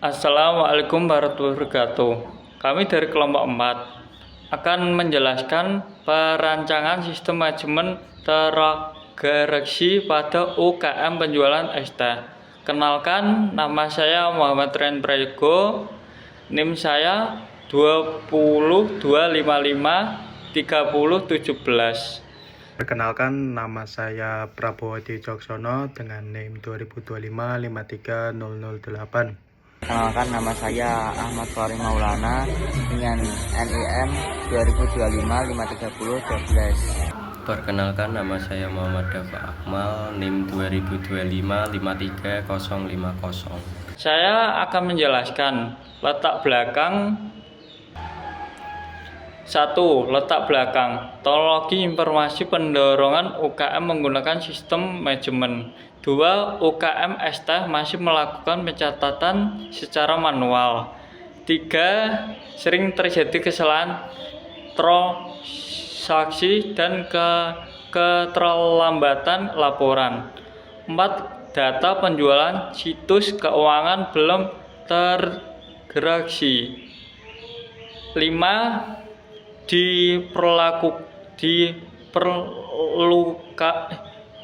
Assalamualaikum warahmatullahi wabarakatuh. Kami dari kelompok 4 akan menjelaskan perancangan sistem manajemen teragerasi pada UKM penjualan es teh. Kenalkan, nama saya Muhammad Rian Prayogo. NIM saya 202553017. Perkenalkan, nama saya Prabowo Coksono dengan NIM 2025530008. Perkenalkan, nama saya Ahmad Fahri Maulana dengan NIM 2025533012. Perkenalkan, nama saya Muhammad Dafa Akmal, NIM 2025530050. Saya akan menjelaskan letak belakang. 1. Letak belakang teknologi informasi pendorongan UKM menggunakan sistem manajemen. 2. UKM es teh masih melakukan pencatatan secara manual. 3. Sering terjadi kesalahan transaksi dan keterlambatan laporan. 4. Data penjualan situs keuangan belum terintegrasi. 5.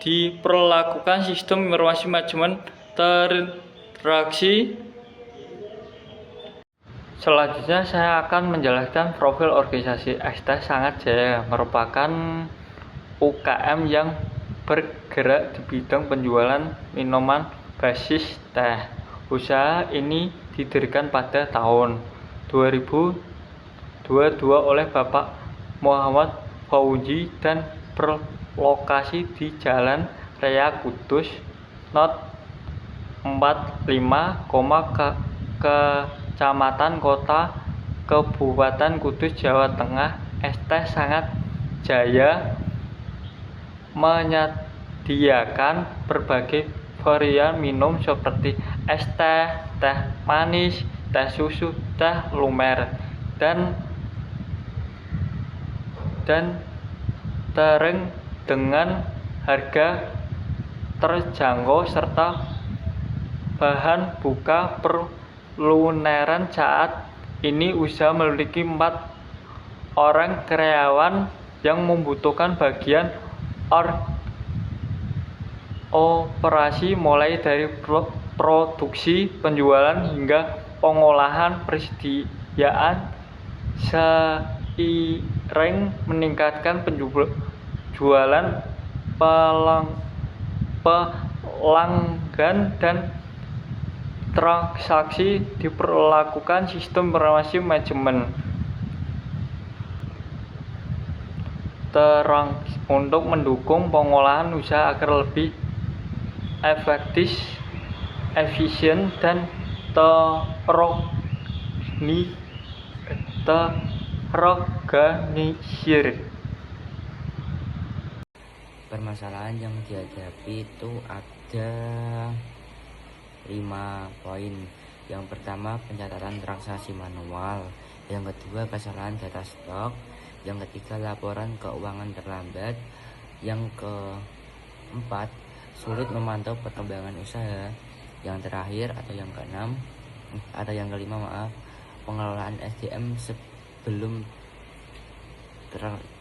Diperlakukan sistem informasi manajemen terintegrasi. Selanjutnya saya akan menjelaskan profil organisasi es teh Sangat Jaya, merupakan UKM yang bergerak di bidang penjualan minuman basis teh. Usaha ini didirikan pada tahun 2022 oleh Bapak Muhammad Fauzi dan berlokasi di Jalan Raya Kudus, Not 45, Kecamatan Kota, Kabupaten Kudus, Jawa Tengah. Es teh Sangat Jaya menyediakan berbagai varian minum seperti es teh, teh manis, teh susu, teh lumer, dan tering dengan harga terjangkau serta bahan buka perluneran. Saat ini usaha memiliki 4 orang karyawan yang membutuhkan bagian operasi mulai dari produksi, penjualan hingga pengolahan persediaan. Seiring meningkatkan penjualan, pelanggan dan transaksi, diperlakukan sistem informasi manajemen untuk mendukung pengolahan usaha agar lebih efektif, efisien, dan terorganisir. Permasalahan yang dihadapi itu ada 5 poin. Yang pertama, pencatatan transaksi manual. Yang kedua, kesalahan data stok. Yang ketiga, laporan keuangan terlambat. Yang keempat, sulit memantau perkembangan usaha. Yang terakhir yang kelima, pengelolaan SDM belum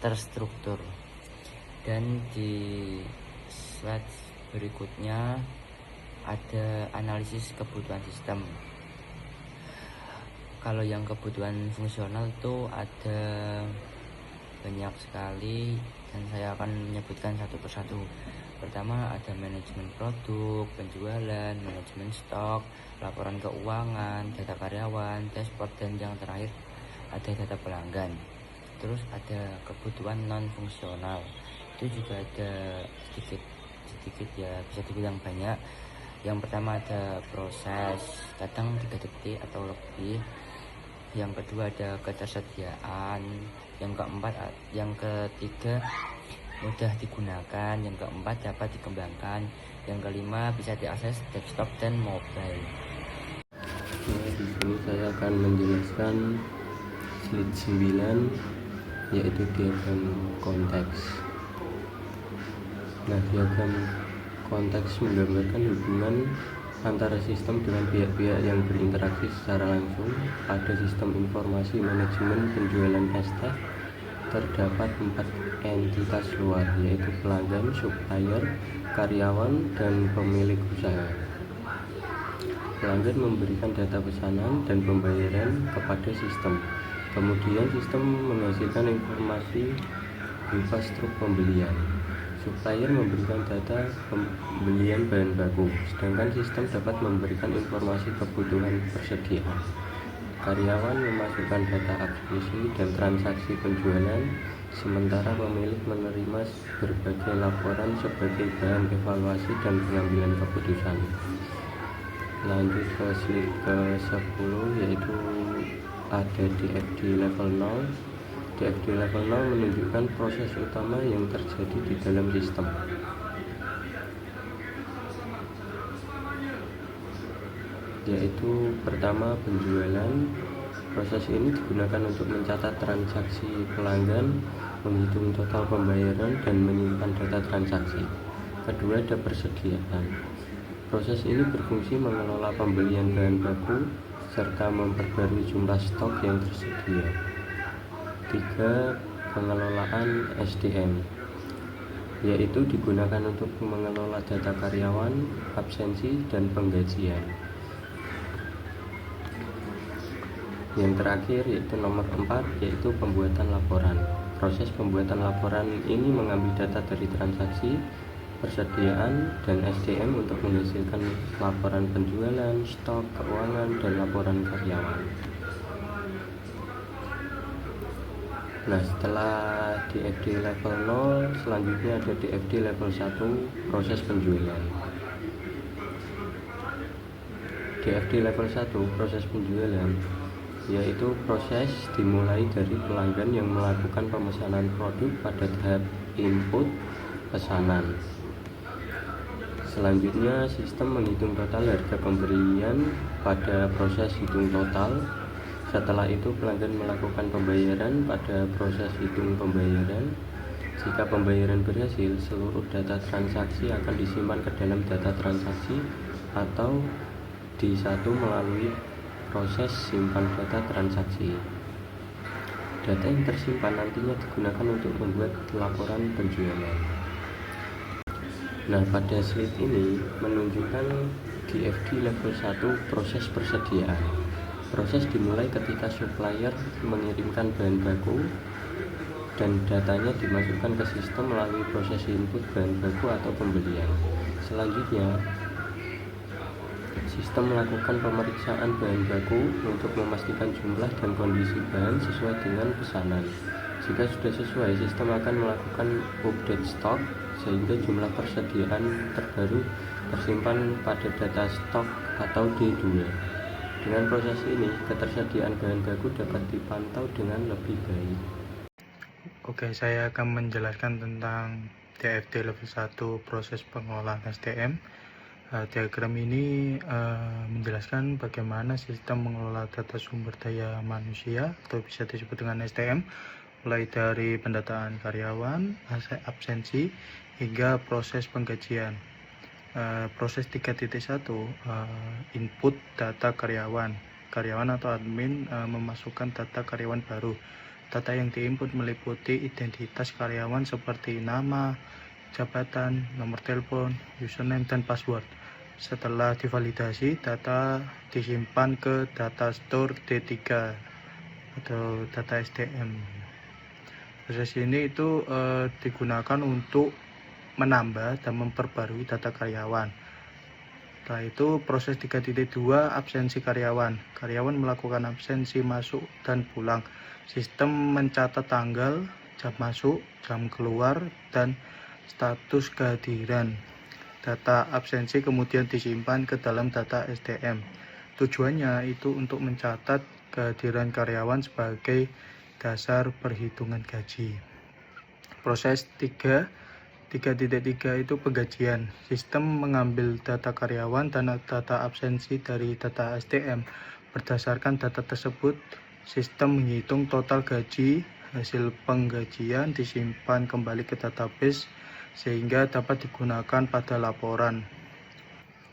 terstruktur. Dan di slide berikutnya ada analisis kebutuhan sistem. Kalau yang kebutuhan fungsional itu ada banyak sekali dan saya akan menyebutkan satu persatu. Pertama, ada manajemen produk, penjualan, manajemen stok, laporan keuangan, data karyawan, dashboard, dan yang terakhir ada data pelanggan. Terus ada kebutuhan non fungsional, itu juga ada sedikit ya, bisa dibilang banyak. Yang pertama ada proses, kadang 3 detik atau lebih. Yang kedua ada ketersediaan. Yang ketiga mudah digunakan. Yang keempat dapat dikembangkan. Yang kelima bisa diakses desktop dan mobile. Di sini saya akan menjelaskan slide 9, yaitu diagram konteks. Diagram konteks menggambarkan hubungan antara sistem dengan pihak-pihak yang berinteraksi secara langsung. Pada sistem informasi manajemen penjualan es-teh terdapat 4 entitas luar, yaitu pelanggan, supplier, karyawan, dan pemilik usaha. Pelanggan memberikan data pesanan dan pembayaran kepada sistem. Kemudian sistem menghasilkan informasi berupa struk pembelian. Supplier memberikan data pembelian bahan baku, sedangkan sistem dapat memberikan informasi kebutuhan persediaan. Karyawan memasukkan data akuisisi dan transaksi penjualan, sementara pemilik menerima berbagai laporan sebagai bahan evaluasi dan pengambilan keputusan. Lanjut ke slide ke-10, yaitu ada DFD level 0. DFD level 0 menunjukkan proses utama yang terjadi di dalam sistem. Yaitu pertama, penjualan. Proses ini digunakan untuk mencatat transaksi pelanggan, menghitung total pembayaran, dan menyimpan data transaksi. Kedua, ada persediaan. Proses ini berfungsi mengelola pembelian bahan baku serta memperbarui jumlah stok yang tersedia. 3. Pengelolaan SDM, yaitu digunakan untuk mengelola data karyawan, absensi, dan penggajian. Yang terakhir yaitu nomor 4, yaitu pembuatan laporan. Proses pembuatan laporan ini mengambil data dari transaksi, persediaan, dan SDM untuk menghasilkan laporan penjualan, stok, keuangan, dan laporan karyawan. Nah, setelah DFD level 0, selanjutnya ada DFD level 1, proses penjualan. DFD level 1, proses penjualan, yaitu proses dimulai dari pelanggan yang melakukan pemesanan produk pada tahap input pesanan. Selanjutnya, sistem menghitung total harga pembelian pada proses hitung total. Setelah itu, pelanggan melakukan pembayaran pada proses hitung pembayaran. Jika pembayaran berhasil, seluruh data transaksi akan disimpan ke dalam data transaksi atau di satu melalui proses simpan data transaksi. Data yang tersimpan nantinya digunakan untuk membuat laporan penjualan. Nah, pada slide ini menunjukkan DFD level 1, proses persediaan. Proses dimulai ketika supplier mengirimkan bahan baku dan datanya dimasukkan ke sistem melalui proses input bahan baku atau pembelian. Selanjutnya, sistem melakukan pemeriksaan bahan baku untuk memastikan jumlah dan kondisi bahan sesuai dengan pesanan. Jika sudah sesuai, sistem akan melakukan update stok sehingga jumlah persediaan terbaru tersimpan pada data stok atau D2. Dengan proses ini, ketersediaan bahan baku dapat dipantau dengan lebih baik. Oke, saya akan menjelaskan tentang DFD level 1, proses pengolahan SDM. Diagram ini menjelaskan bagaimana sistem mengelola data sumber daya manusia atau bisa disebut dengan SDM, mulai dari pendataan karyawan, absensi, hingga proses penggajian. Proses 3.1, input data karyawan atau admin memasukkan data karyawan baru. Data yang diinput meliputi identitas karyawan seperti nama, jabatan, nomor telepon, username, dan password. Setelah divalidasi, data disimpan ke data store D3 atau data SDM. Proses ini itu digunakan untuk menambah dan memperbarui data karyawan. Setelah itu, proses 3.2, absensi karyawan. Karyawan melakukan absensi masuk dan pulang. Sistem mencatat tanggal, jam masuk, jam keluar, dan status kehadiran. Data absensi kemudian disimpan ke dalam data SDM. Tujuannya itu untuk mencatat kehadiran karyawan sebagai dasar perhitungan gaji. Proses 3.3 itu penggajian. Sistem mengambil data karyawan dan data absensi dari data SDM. Berdasarkan data tersebut, sistem menghitung total gaji. Hasil penggajian disimpan kembali ke database sehingga dapat digunakan pada laporan.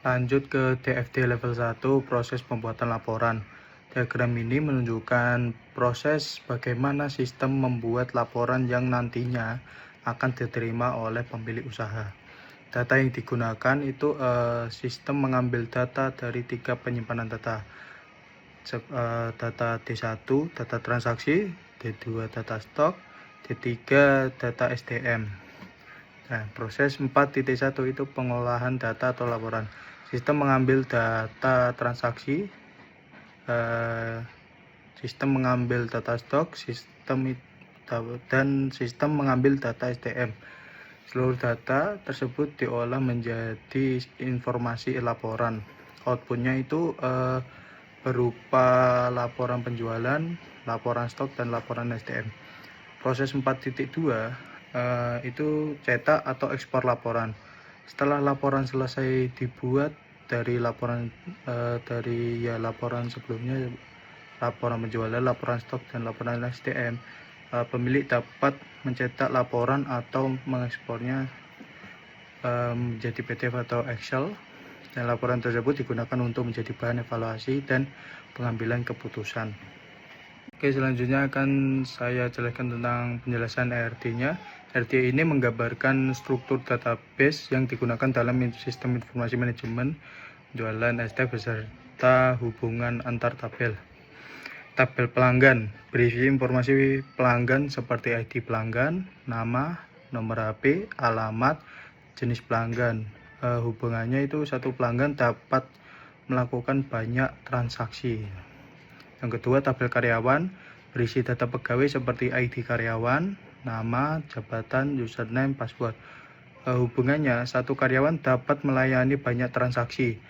Lanjut ke DFT level 1, proses pembuatan laporan. Diagram ini menunjukkan proses bagaimana sistem membuat laporan yang nantinya akan diterima oleh pemilik usaha. Data yang digunakan itu sistem mengambil data dari 3 penyimpanan data. Data D1, data transaksi, D2, data stok, D3, data SDM. Nah, proses 4.1 itu pengolahan data atau laporan. Sistem mengambil data transaksi, sistem mengambil data stok, dan sistem mengambil data SDM. Seluruh data tersebut diolah menjadi informasi laporan. Outputnya itu berupa laporan penjualan, laporan stok, dan laporan SDM. Proses 4.2 itu cetak atau ekspor laporan. Setelah laporan selesai dibuat dari laporan laporan sebelumnya, laporan penjualan, laporan stok, dan laporan SDM, pemilik dapat mencetak laporan atau mengekspornya menjadi PDF atau Excel, dan laporan tersebut digunakan untuk menjadi bahan evaluasi dan pengambilan keputusan. Oke, selanjutnya akan saya jelaskan tentang penjelasan ERT-nya. ERT ini menggambarkan struktur database yang digunakan dalam sistem informasi manajemen penjualan ST beserta hubungan antar tabel. Tabel pelanggan berisi informasi pelanggan seperti ID pelanggan, nama, nomor HP, alamat, jenis pelanggan. Hubungannya itu satu pelanggan dapat melakukan banyak transaksi. Yang kedua, tabel karyawan berisi data pegawai seperti ID karyawan, nama, jabatan, username, password. Hubungannya satu karyawan dapat melayani banyak transaksi.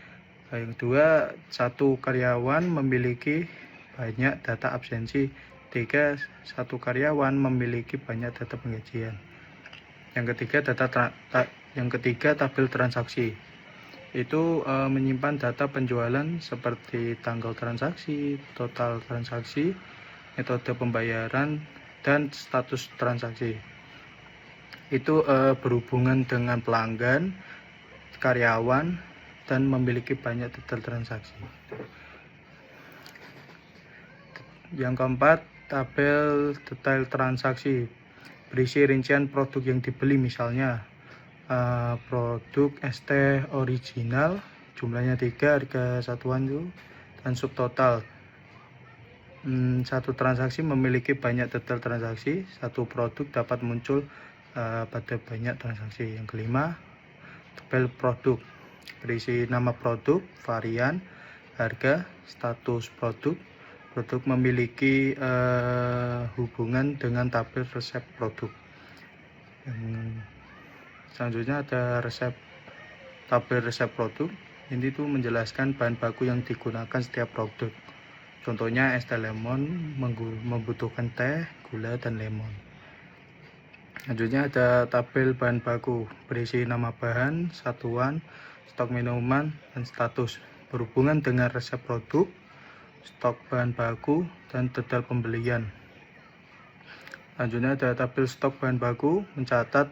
Yang kedua, satu karyawan memiliki banyak data absensi. Tiga, satu karyawan memiliki banyak data penggajian. Yang ketiga, tabel transaksi. Itu menyimpan data penjualan seperti tanggal transaksi, total transaksi, metode pembayaran, dan status transaksi. Itu berhubungan dengan pelanggan, karyawan, dan memiliki banyak detail transaksi. Yang keempat, tabel detail transaksi berisi rincian produk yang dibeli, misalnya produk ST original, jumlahnya 3, harga satuan itu, dan subtotal. Satu transaksi memiliki banyak detail transaksi. Satu produk dapat muncul pada banyak transaksi. Yang kelima, tabel produk berisi nama produk, varian, harga, status produk. Produk memiliki hubungan dengan tabel resep produk. Selanjutnya ada tabel resep produk. Ini tuh menjelaskan bahan baku yang digunakan setiap produk. Contohnya es teh lemon membutuhkan teh, gula, dan lemon. Selanjutnya ada tabel bahan baku berisi nama bahan, satuan, stok minuman, dan status berhubungan dengan resep produk, stok bahan baku, dan detail pembelian. Selanjutnya ada tabel stok bahan baku mencatat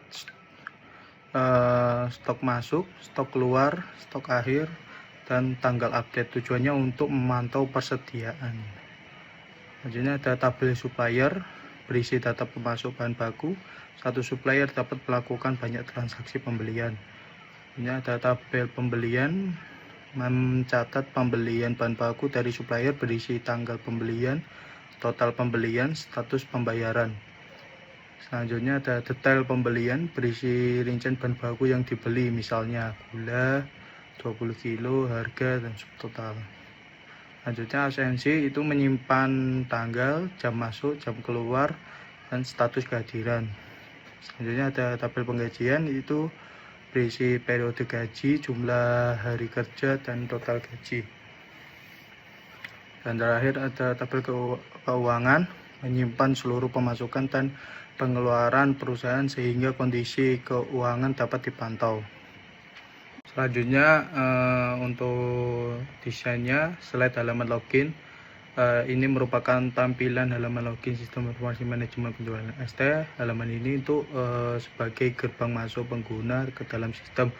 stok masuk, stok keluar, stok akhir, dan tanggal update. Tujuannya untuk memantau persediaan. Selanjutnya ada tabel supplier berisi data pemasok bahan baku. Satu supplier dapat melakukan banyak transaksi pembelian. Ini ada tabel pembelian mencatat pembelian bahan baku dari supplier berisi tanggal pembelian, total pembelian, status pembayaran. Selanjutnya ada detail pembelian berisi rincian bahan baku yang dibeli, misalnya gula 20 kilo, harga, dan subtotal. Selanjutnya absensi itu menyimpan tanggal, jam masuk, jam keluar, dan status kehadiran. Selanjutnya ada tabel penggajian, itu berisi periode gaji, jumlah hari kerja, dan total gaji. Dan terakhir ada tabel keuangan, menyimpan seluruh pemasukan dan pengeluaran perusahaan sehingga kondisi keuangan dapat dipantau. Selanjutnya untuk desainnya, slide halaman login. Ini merupakan tampilan halaman login sistem informasi manajemen penjualan ST. Halaman ini untuk sebagai gerbang masuk pengguna ke dalam sistem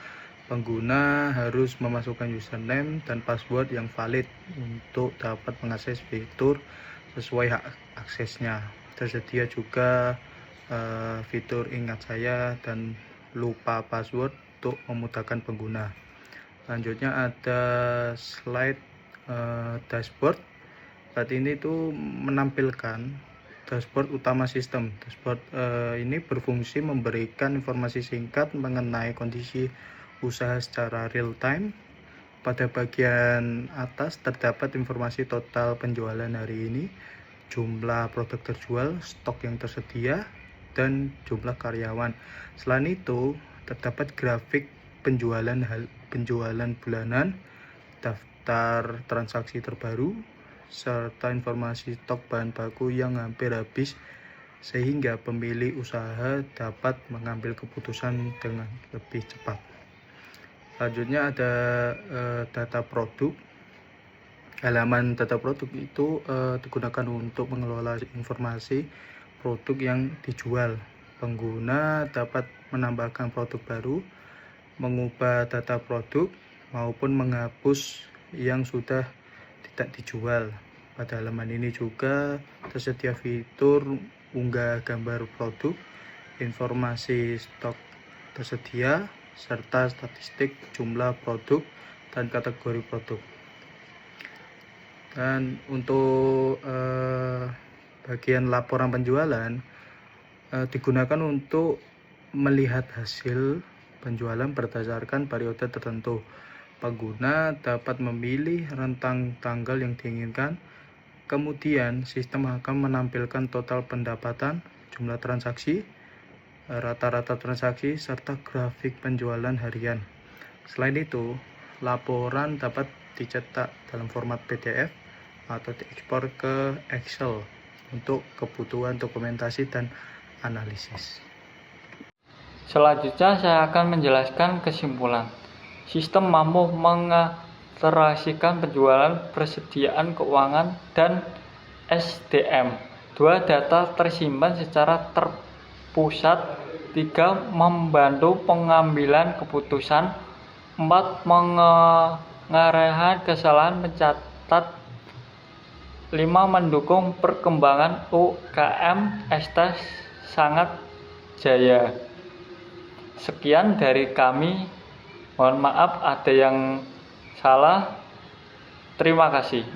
Pengguna harus memasukkan username dan password yang valid untuk dapat mengakses fitur sesuai hak aksesnya. Tersedia juga fitur ingat saya dan lupa password untuk memudahkan pengguna. Selanjutnya ada slide dashboard. Saat ini tuh menampilkan dashboard utama sistem. Dashboard ini berfungsi memberikan informasi singkat mengenai kondisi usaha secara real time. Pada bagian atas terdapat informasi total penjualan hari ini, jumlah produk terjual, stok yang tersedia, dan jumlah karyawan. Selain itu, terdapat grafik penjualan bulanan, daftar transaksi terbaru, serta informasi stok bahan baku yang hampir habis, sehingga pemilik usaha dapat mengambil keputusan dengan lebih cepat. Selanjutnya ada data produk. Halaman data produk itu digunakan untuk mengelola informasi produk yang dijual. Pengguna dapat menambahkan produk baru, mengubah data produk, maupun menghapus yang sudah tidak dijual. Pada halaman ini juga tersedia fitur unggah gambar produk, informasi stok tersedia, serta statistik jumlah produk dan kategori produk. Dan untuk bagian laporan penjualan digunakan untuk melihat hasil penjualan berdasarkan periode tertentu. Pengguna dapat memilih rentang tanggal yang diinginkan. Kemudian sistem akan menampilkan total pendapatan, jumlah transaksi, rata-rata transaksi, serta grafik penjualan harian. Selain itu, laporan dapat dicetak dalam format PDF atau diekspor ke Excel untuk kebutuhan dokumentasi dan analisis. Selanjutnya saya akan menjelaskan kesimpulan. Sistem mampu mengakselerasikan penjualan, persediaan keuangan, dan SDM. 2. Data tersimpan secara pusat. 3. Membantu pengambilan keputusan. 4. Mengarahkan kesalahan mencatat. 5. Mendukung perkembangan UKM ST sangat jaya. Sekian dari kami. Mohon maaf ada yang salah. Terima kasih.